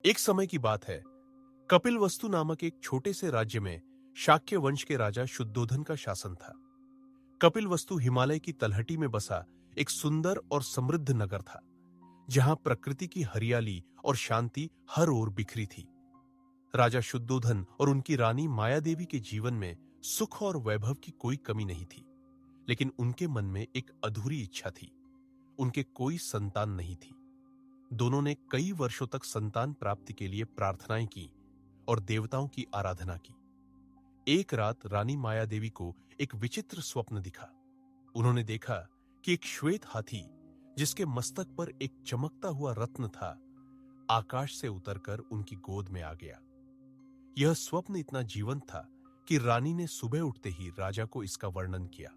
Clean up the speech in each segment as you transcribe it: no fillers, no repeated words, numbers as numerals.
एक समय की बात है। कपिलवस्तु नामक एक छोटे से राज्य में शाक्य वंश के राजा शुद्धोधन का शासन था। कपिलवस्तु हिमालय की तलहटी में बसा एक सुंदर और समृद्ध नगर था, जहां प्रकृति की हरियाली और शांति हर ओर बिखरी थी। राजा शुद्धोधन और उनकी रानी माया देवी के जीवन में सुख और वैभव की कोई कमी नहीं थी, लेकिन उनके मन में एक अधूरी इच्छा थी। उनके कोई संतान नहीं थी। दोनों ने कई वर्षों तक संतान प्राप्ति के लिए प्रार्थनाएं की और देवताओं की आराधना की। एक रात रानी माया देवी को एक विचित्र स्वप्न दिखा। उन्होंने देखा कि एक श्वेत हाथी, जिसके मस्तक पर एक चमकता हुआ रत्न था, आकाश से उतरकर उनकी गोद में आ गया। यह स्वप्न इतना जीवंत था कि रानी ने सुबह उठते ही राजा को इसका वर्णन किया।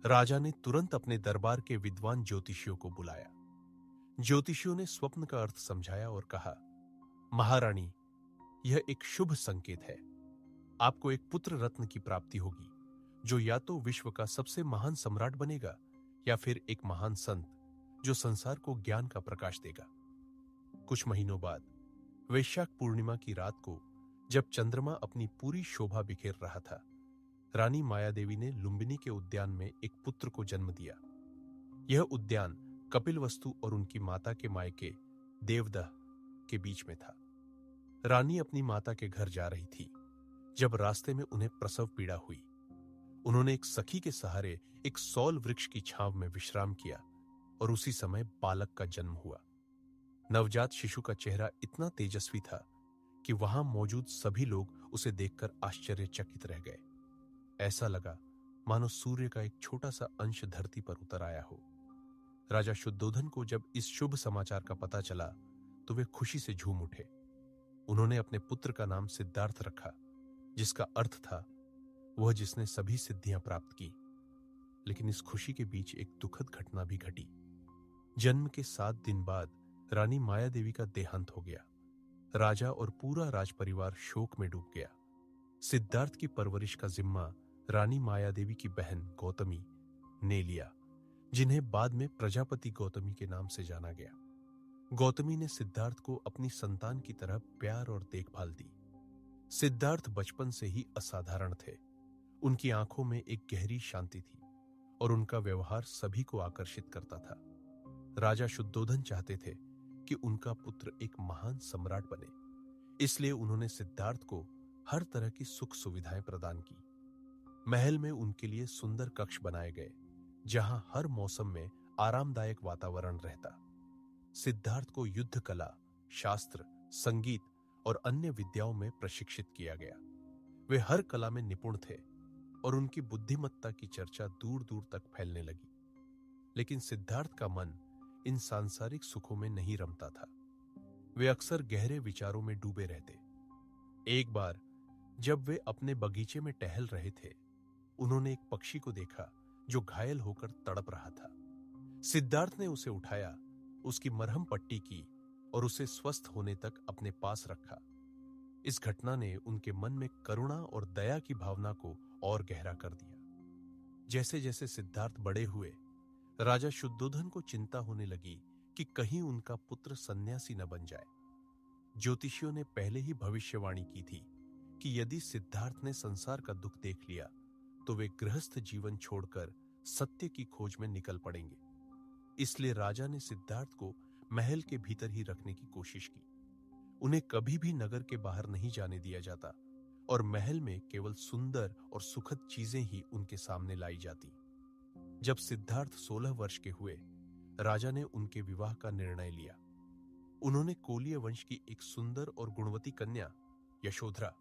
राजा ने तुरंत अपने दरबार के विद्वान ज्योतिषियों को बुलाया। ज्योतिषियों ने स्वप्न का अर्थ समझाया और कहा, महारानी, यह एक शुभ संकेत है। आपको एक पुत्र रत्न की प्राप्ति होगी, जो या तो विश्व का सबसे महान सम्राट बनेगा या फिर एक महान संत, जो संसार को ज्ञान का प्रकाश देगा। कुछ महीनों बाद वैशाख पूर्णिमा की रात को, जब चंद्रमा अपनी पूरी शोभा बिखेर रहा था, रानी माया देवी ने लुंबिनी के उद्यान में एक पुत्र को जन्म दिया। यह उद्यान कपिलवस्तु और उनकी माता के मायके देवदह के बीच में था। रानी अपनी माता के घर जा रही थी जब रास्ते में उन्हें प्रसव पीड़ा हुई। उन्होंने एक सखी के सहारे एक सौल वृक्ष की छांव में विश्राम किया और उसी समय बालक का जन्म हुआ। नवजात शिशु का चेहरा इतना तेजस्वी था कि वहां मौजूद सभी लोग उसे देखकर आश्चर्यचकित रह गए। ऐसा लगा मानो सूर्य का एक छोटा सा अंश धरती पर उतर आया हो। राजा शुद्धोधन को जब इस शुभ समाचार का पता चला तो वे खुशी से झूम उठे। उन्होंने अपने पुत्र का नाम सिद्धार्थ रखा, जिसका अर्थ था वह जिसने सभी सिद्धियां प्राप्त की। लेकिन इस खुशी के बीच एक दुखद घटना भी घटी। जन्म के 7 दिन बाद रानी माया देवी का देहांत हो गया। राजा और पूरा राजपरिवार शोक में डूब गया। सिद्धार्थ की परवरिश का जिम्मा रानी माया देवी की बहन गौतमी ने लिया, जिन्हें बाद में प्रजापति गौतमी के नाम से जाना गया। गौतमी ने सिद्धार्थ को अपनी संतान की तरह प्यार और देखभाल दी। सिद्धार्थ बचपन से ही असाधारण थे। उनकी आंखों में एक गहरी शांति थी और उनका व्यवहार सभी को आकर्षित करता था। राजा शुद्धोधन चाहते थे कि उनका पुत्र एक महान सम्राट बने, इसलिए उन्होंने सिद्धार्थ को हर तरह की सुख सुविधाएं प्रदान की। महल में उनके लिए सुंदर कक्ष बनाए गए, जहां हर मौसम में आरामदायक वातावरण रहता। सिद्धार्थ को युद्ध कला, शास्त्र, संगीत और अन्य विद्याओं में प्रशिक्षित किया गया। वे हर कला में निपुण थे और उनकी बुद्धिमत्ता की चर्चा दूर दूर तक फैलने लगी। लेकिन सिद्धार्थ का मन इन सांसारिक सुखों में नहीं रमता था। वे अक्सर गहरे विचारों में डूबे रहते। एक बार जब वे अपने बगीचे में टहल रहे थे, उन्होंने एक पक्षी को देखा जो घायल होकर तड़प रहा था। सिद्धार्थ ने उसे उठाया, उसकी मरहम पट्टी की और उसे स्वस्थ होने तक अपने पास रखा। इस घटना ने उनके मन में करुणा और दया की भावना को और गहरा कर दिया। जैसे जैसे सिद्धार्थ बड़े हुए, राजा शुद्धोधन को चिंता होने लगी कि कहीं उनका पुत्र सन्यासी न बन जाए। ज्योतिषियों ने पहले ही भविष्यवाणी की थी कि यदि सिद्धार्थ ने संसार का दुख देख लिया तो वे गृहस्थ जीवन छोड़कर सत्य की खोज में निकल पड़ेंगे। इसलिए राजा ने सिद्धार्थ को महल के भीतर ही रखने की कोशिश की। उन्हें कभी भी नगर के बाहर नहीं जाने दिया जाता और महल में केवल सुंदर और सुखद चीजें ही उनके सामने लाई जाती। जब सिद्धार्थ 16 वर्ष के हुए, राजा ने उनके विवाह का निर्णय लिया। उन्होंने कोलीय वंश की एक सुंदर और गुणवती कन्या यशोधरा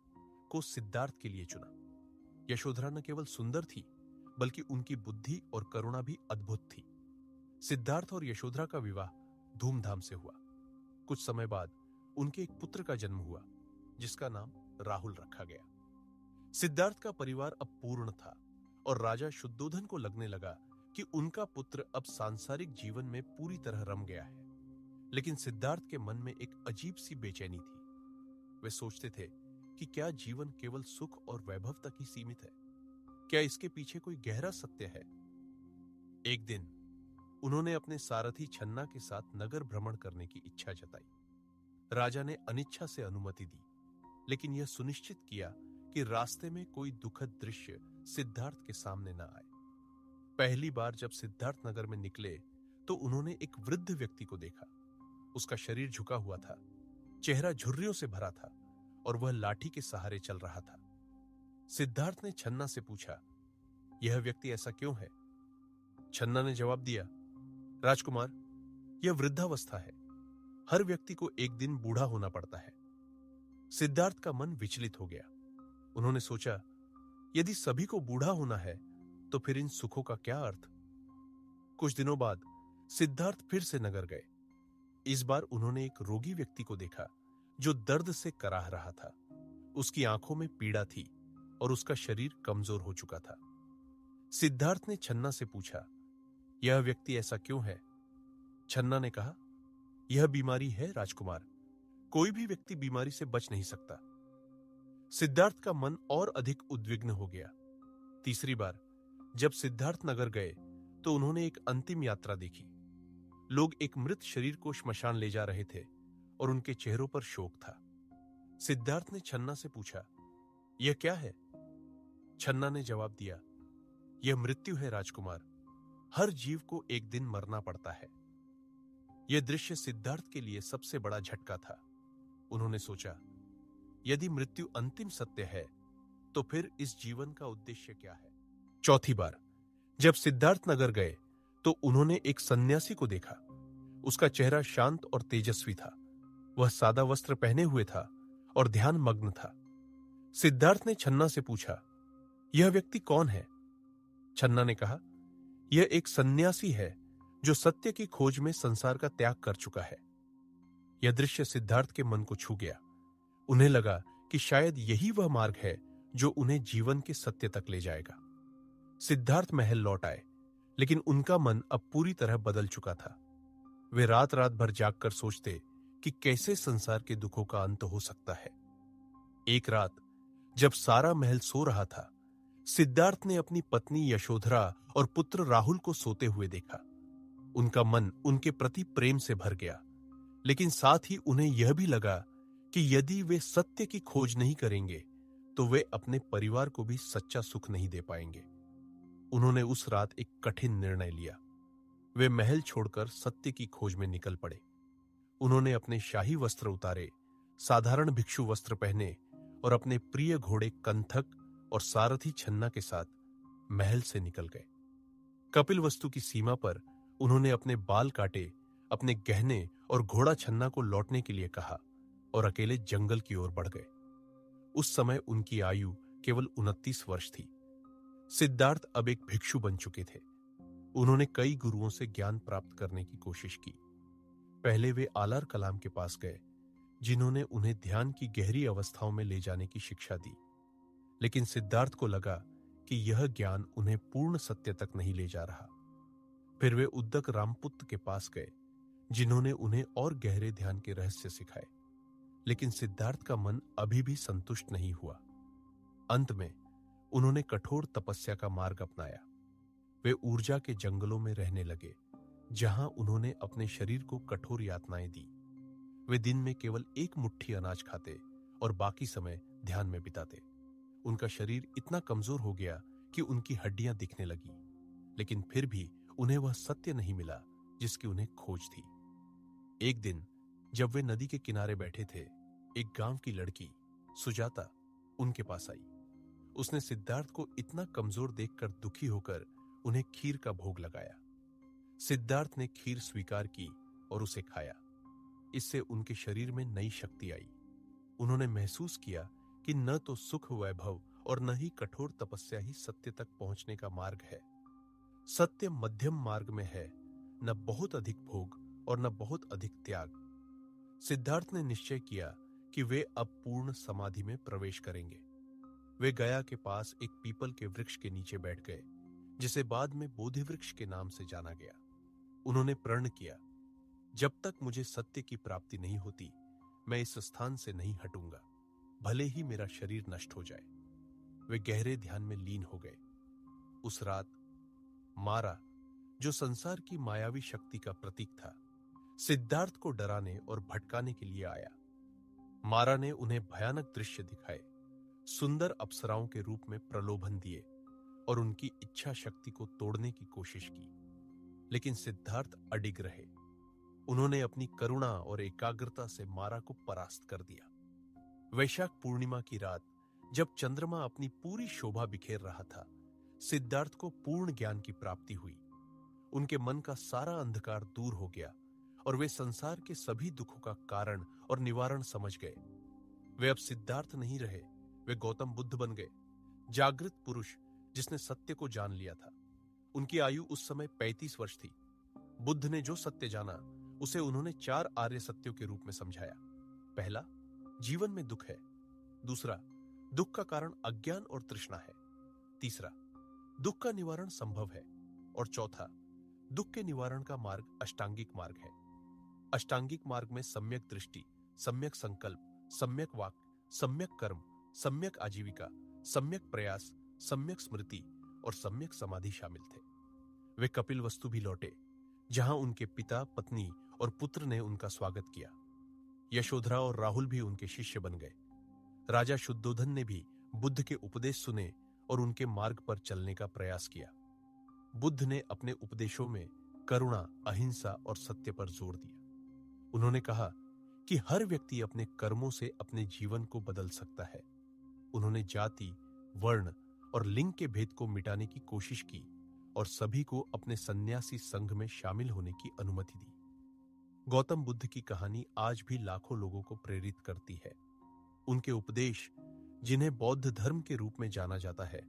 को सिद्धार्थ के लिए चुना। यशोधरा न केवल सुंदर थी, बल्कि उनकी बुद्धि और करुणा भी अद्भुत थी। सिद्धार्थ और यशोधरा का विवाह धूमधाम से हुआ। कुछ समय बाद उनके एक पुत्र का जन्म हुआ, जिसका नाम राहुल रखा गया। सिद्धार्थ का परिवार अब पूर्ण था और राजा शुद्धोधन को लगने लगा कि उनका पुत्र अब सांसारिक जीवन में पूरी तरह रम गया है। लेकिन सिद्धार्थ के मन में एक अजीब सी बेचैनी थी। वे सोचते थे कि क्या जीवन केवल सुख और वैभव तक ही सीमित है? क्या इसके पीछे कोई गहरा सत्य है? एक दिन उन्होंने अपने सारथी छन्ना के साथ नगर भ्रमण करने की इच्छा जताई। राजा ने अनिच्छा से अनुमति दी, लेकिन यह सुनिश्चित किया कि रास्ते में कोई दुखद दृश्य सिद्धार्थ के सामने न आए। पहली बार जब सिद्धार्थ नगर में निकले तो उन्होंने एक वृद्ध व्यक्ति को देखा। उसका शरीर झुका हुआ था, चेहरा झुर्रियों से भरा था और वह लाठी के सहारे चल रहा था। सिद्धार्थ ने छन्ना से पूछा, यह व्यक्ति ऐसा क्यों है? छन्ना ने जवाब दिया, राजकुमार, यह वृद्धावस्था है। हर व्यक्ति को एक दिन बूढ़ा होना पड़ता है। सिद्धार्थ का मन विचलित हो गया। उन्होंने सोचा, यदि सभी को बूढ़ा होना है तो फिर इन सुखों का क्या अर्थ? कुछ दिनों बाद सिद्धार्थ फिर से नगर गए। इस बार उन्होंने एक रोगी व्यक्ति को देखा जो दर्द से कराह रहा था। उसकी आंखों में पीड़ा थी और उसका शरीर कमजोर हो चुका था। सिद्धार्थ ने छन्ना से पूछा, यह व्यक्ति ऐसा क्यों है? छन्ना ने कहा, यह बीमारी है राजकुमार। कोई भी व्यक्ति बीमारी से बच नहीं सकता। सिद्धार्थ का मन और अधिक उद्विग्न हो गया। तीसरी बार जब सिद्धार्थ नगर गए तो उन्होंने एक अंतिम यात्रा देखी। लोग एक मृत शरीर को श्मशान ले जा रहे थे और उनके चेहरों पर शोक था। सिद्धार्थ ने छन्ना से पूछा, यह क्या है? छन्ना ने जवाब दिया, यह मृत्यु है राजकुमार। हर जीव को एक दिन मरना पड़ता है। यह दृश्य सिद्धार्थ के लिए सबसे बड़ा झटका था। उन्होंने सोचा, यदि मृत्यु अंतिम सत्य है तो फिर इस जीवन का उद्देश्य क्या है? चौथी बार जब सिद्धार्थ नगर गए तो उन्होंने एक सन्यासी को देखा। उसका चेहरा शांत और तेजस्वी था। वह सादा वस्त्र पहने हुए था और ध्यान मग्न था। सिद्धार्थ ने छन्ना से पूछा, यह व्यक्ति कौन है? छन्ना ने कहा, यह एक सन्यासी है जो सत्य की खोज में संसार का त्याग कर चुका है। यह दृश्य सिद्धार्थ के मन को छू गया। उन्हें लगा कि शायद यही वह मार्ग है जो उन्हें जीवन के सत्य तक ले जाएगा। सिद्धार्थ महल लौट आए, लेकिन उनका मन अब पूरी तरह बदल चुका था। वे रात रात भर जागकर सोचते कि कैसे संसार के दुखों का अंत हो सकता है। एक रात जब सारा महल सो रहा था, सिद्धार्थ ने अपनी पत्नी यशोधरा और पुत्र राहुल को सोते हुए देखा। उनका मन उनके प्रति प्रेम से भर गया, लेकिन साथ ही उन्हें यह भी लगा कि यदि वे सत्य की खोज नहीं करेंगे तो वे अपने परिवार को भी सच्चा सुख नहीं दे पाएंगे। उन्होंने उस रात एक कठिन निर्णय लिया। वे महल छोड़कर सत्य की खोज में निकल पड़े। उन्होंने अपने शाही वस्त्र उतारे, साधारण भिक्षु वस्त्र पहने और अपने प्रिय घोड़े कंथक और सारथी छन्ना के साथ महल से निकल गए। कपिलवस्तु की सीमा पर उन्होंने अपने बाल काटे, अपने गहने और घोड़ा छन्ना को लौटने के लिए कहा और अकेले जंगल की ओर बढ़ गए। उस समय उनकी आयु केवल 29 वर्ष थी। सिद्धार्थ अब एक भिक्षु बन चुके थे। उन्होंने कई गुरुओं से ज्ञान प्राप्त करने की कोशिश की। पहले वे आलार कलाम के पास गए, जिन्होंने उन्हें ध्यान की गहरी अवस्थाओं में ले जाने की शिक्षा दी। लेकिन सिद्धार्थ को लगा कि यह ज्ञान उन्हें पूर्ण सत्य तक नहीं ले जा रहा। फिर वे उद्दक रामपुत्र के पास गए, जिन्होंने उन्हें और गहरे ध्यान के रहस्य सिखाए। लेकिन सिद्धार्थ का मन अभी भी संतुष्ट नहीं हुआ। अंत में उन्होंने कठोर तपस्या का मार्ग अपनाया। वे ऊर्जा के जंगलों में रहने लगे, जहां उन्होंने अपने शरीर को कठोर यातनाएं दी। वे दिन में केवल एक मुट्ठी अनाज खाते और बाकी समय ध्यान में बिताते। उनका शरीर इतना कमजोर हो गया कि उनकी हड्डियां दिखने लगी, लेकिन फिर भी उन्हें वह सत्य नहीं मिला जिसकी उन्हें खोज थी। एक दिन जब वे नदी के किनारे बैठे थे, एक गांव की लड़की सुजाता उनके पास आई। उसने सिद्धार्थ को इतना कमजोर देखकर दुखी होकर उन्हें खीर का भोग लगाया। सिद्धार्थ ने खीर स्वीकार की और उसे खाया। इससे उनके शरीर में नई शक्ति आई। उन्होंने महसूस किया कि न तो सुख वैभव और न ही कठोर तपस्या ही सत्य तक पहुंचने का मार्ग है। सत्य मध्यम मार्ग में है, न बहुत अधिक भोग और न बहुत अधिक त्याग। सिद्धार्थ ने निश्चय किया कि वे अब पूर्ण समाधि में प्रवेश करेंगे। वे गया के पास एक पीपल के वृक्ष के नीचे बैठ गए, जिसे बाद में बोधि वृक्ष के नाम से जाना गया। उन्होंने प्रण किया, जब तक मुझे सत्य की प्राप्ति नहीं होती, मैं इस स्थान से नहीं हटूंगा, भले ही मेरा शरीर नष्ट हो जाए। वे गहरे ध्यान में लीन हो गए। उस रात मारा, जो संसार की मायावी शक्ति का प्रतीक था, सिद्धार्थ को डराने और भटकाने के लिए आया। मारा ने उन्हें भयानक दृश्य दिखाए, सुंदर अप्सराओं के रूप में प्रलोभन दिए और उनकी इच्छा शक्ति को तोड़ने की कोशिश की। लेकिन सिद्धार्थ अडिग रहे। उन्होंने अपनी करुणा और एकाग्रता से मारा को परास्त कर दिया। वैशाख पूर्णिमा की रात, जब चंद्रमा अपनी पूरी शोभा बिखेर रहा था, सिद्धार्थ को पूर्ण ज्ञान की प्राप्ति हुई। उनके मन का सारा अंधकार दूर हो गया और वे संसार के सभी दुखों का कारण और निवारण समझ गए। वे अब सिद्धार्थ नहीं रहे, वे गौतम बुद्ध बन गए, जागृत पुरुष जिसने सत्य को जान लिया था। उनकी आयु उस समय 35 वर्ष थी। बुद्ध ने जो सत्य जाना, उसे उन्होंने 4 आर्य सत्यों के रूप में समझाया। पहला, जीवन में दुख है। दूसरा, दुख का कारण अज्ञान और तृष्णा है। तीसरा, दुख का निवारण संभव है। और चौथा, दुख के निवारण का मार्ग अष्टांगिक मार्ग है। अष्टांगिक मार्ग में सम्यक दृष्टि, सम्यक संकल्प, सम्यक वाक्य, सम्यक कर्म, सम्यक आजीविका, सम्यक प्रयास, सम्यक स्मृति और सम्यक समाधि शामिल थे। वे कपिलवस्तु भी लौटे, जहां उनके पिता, पत्नी और पुत्र ने उनका स्वागत किया। यशोधरा और राहुल भी उनके शिष्य बन गए। राजा शुद्धोधन ने भी बुद्ध के उपदेश सुने और उनके मार्ग पर चलने का प्रयास किया। बुद्ध ने अपने उपदेशों में करुणा, अहिंसा और सत्य पर जोर दिया। उन्होंने कहा कि हर व्यक्ति अपने कर्मों से अपने जीवन को बदल सकता है। उन्होंने जाति, वर्ण और लिंग के भेद को मिटाने की कोशिश की और सभी को अपने सन्यासी संघ में शामिल होने की अनुमति दी। गौतम बुद्ध की कहानी आज भी लाखों लोगों को प्रेरित करती है। उनके उपदेश, जिन्हें बौद्ध धर्म के रूप में जाना जाता है,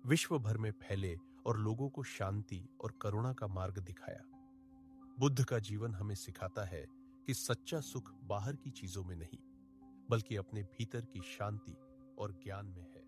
विश्व भर में फैले और लोगों को शांति और करुणा का मार्ग दिखाया। बुद्ध का जीवन हमें सिखाता है कि सच्चा सुख बाहर की चीजों में नहीं, बल्कि अपने भीतर की शांति और ज्ञान में है।